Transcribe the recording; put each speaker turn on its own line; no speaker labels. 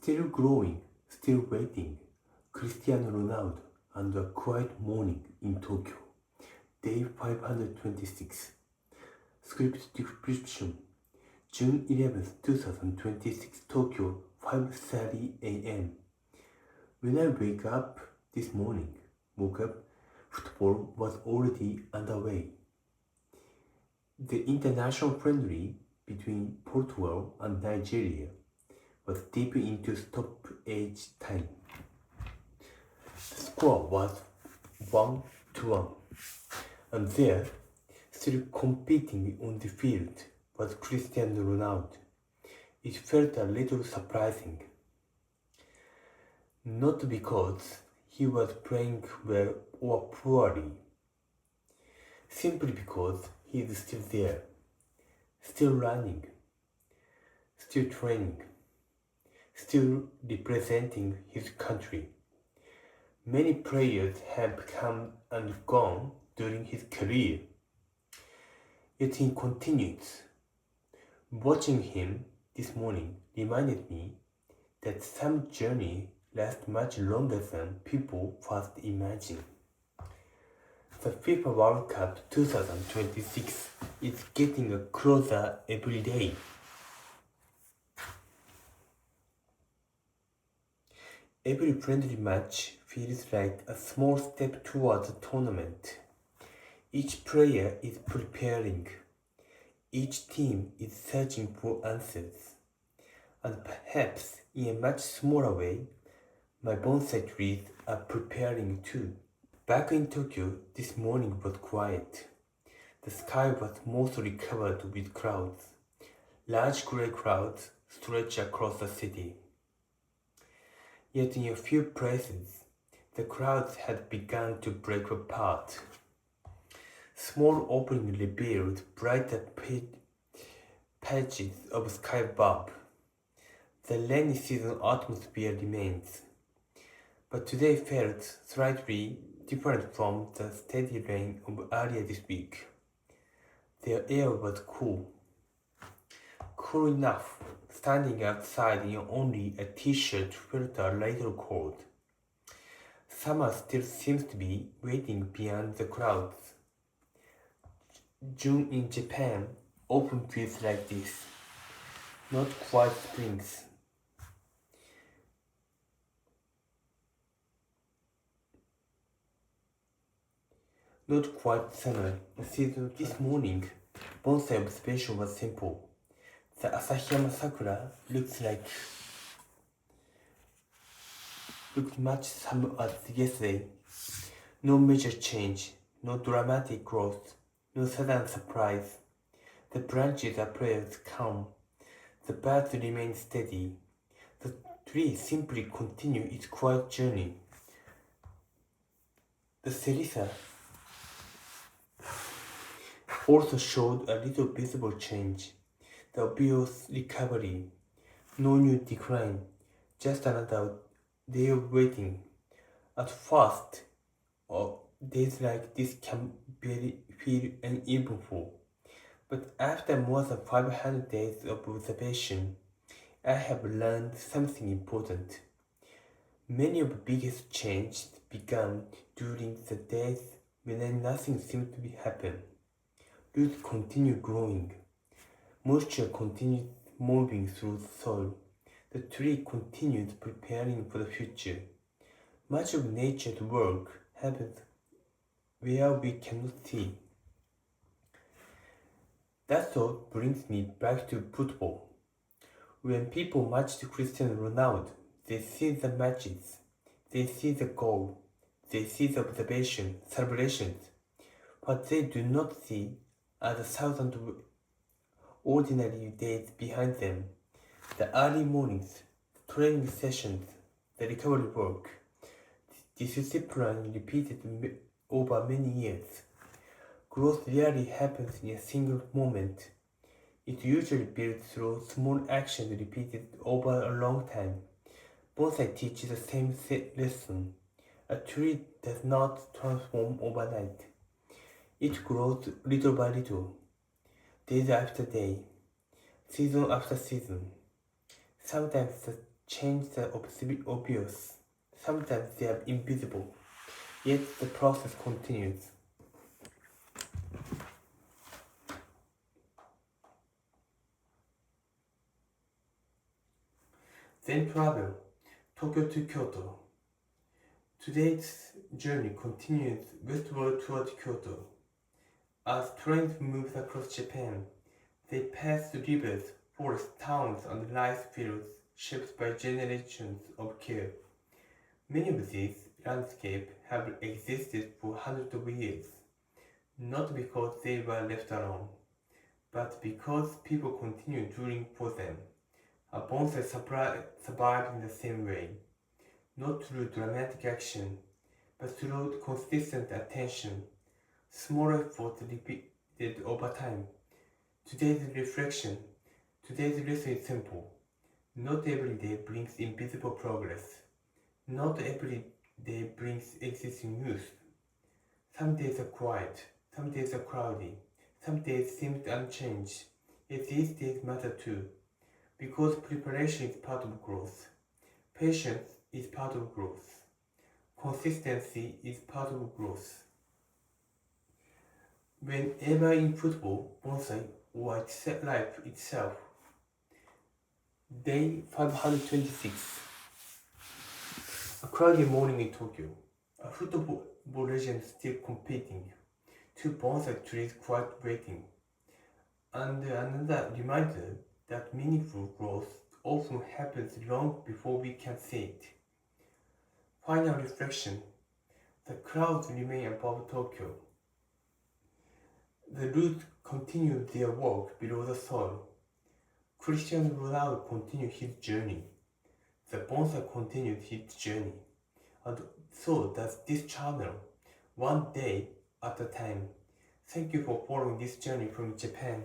Still growing, still waiting. Cristiano Ronaldo and a quiet morning in Tokyo. Day 526. Script description. June 11th, 2026, Tokyo, 5:30 a.m. When I woke up, football was already underway. The international friendly between Portugal and Nigeria was deep into stoppage time. The score was 1-1, and there, still competing on the field, was Cristiano Ronaldo. It felt a little surprising. Not because he was playing well or poorly, simply because he is still there, still running, still training, still representing his country. Many players have come and gone during his career, yet he continues. Watching him this morning reminded me that some journey lasts much longer than people first imagine. The FIFA World Cup 2026 is getting closer every day. Every friendly match feels like a small step towards the tournament. Each player is preparing. Each team is searching for answers. And perhaps in a much smaller way, my bonsai trees are preparing too. Back in Tokyo, this morning was quiet. The sky was mostly covered with clouds. Large gray clouds stretched across the city. Yet in a few places, the clouds had begun to break apart. Small openings revealed brighter patches of sky above. The rainy season atmosphere remains, but today felt slightly different from the steady rain of earlier this week. The air was cool enough. Standing outside in only a t-shirt felt a little cold. Summer still seems to be waiting beyond the clouds. June in Japan often feels like this. Not quite springs. Not quite summer. This morning, bonsai observation was simple. The Asahiyama Sakura looked much summer as yesterday. No major change, no dramatic growth, no sudden surprise. The branches appeared calm. The birds remained steady. The tree simply continued its quiet journey. The Cerisa also showed a little visible change. The obvious recovery. No new decline. Just another day of waiting. At first, days like this can feel uneventful. But after more than 500 days of observation, I have learned something important. Many of the biggest changes began during the days when nothing seemed to be happening. Roots continued growing. Moisture continued moving through the soil. The tree continued preparing for the future. Much of nature's work happens where we cannot see. That thought brings me back to football. When people match to Cristiano Ronaldo, they see the matches, they see the goal, they see the celebrations. What they do not see are the thousands of ordinary days behind them. The early mornings, the training sessions, the recovery work. This discipline repeated over many years. Growth rarely happens in a single moment. It usually builds through small actions repeated over a long time. Bonsai teaches the same lesson. A tree does not transform overnight. It grows little by little, days after day, season after season. Sometimes the Changes are obvious. Sometimes they are invisible. Yet the process continues. Then travel, Tokyo to Kyoto. Today's journey continues westward toward Kyoto. As trains move across Japan, they pass through rivers, forests, towns, and rice fields shaped by generations of care. Many of these landscapes have existed for hundreds of years, not because they were left alone, but because people continued drilling for them. A bonsai survived in the same way, not through dramatic action, but through consistent attention, small efforts repeated over time. Today's reflection, today's lesson is simple. Not every day brings invisible progress. Not every day brings existing youth. Some days are quiet, some days are cloudy, some days seem unchanged, yet these days matter too, because preparation is part of growth, patience is part of growth, consistency is part of growth. Whenever in football, bonsai, or life itself, day 526. A cloudy morning in Tokyo. A football legend still competing. Two bonsai trees quite waiting. And another reminder that meaningful growth often happens long before we can see it. Final reflection. The clouds remain above Tokyo. The roots continue their walk below the soil. Cristiano Ronaldo continued his journey. The bonsai continued his journey. And so does this channel, one day at a time. Thank you for following this journey from Japan.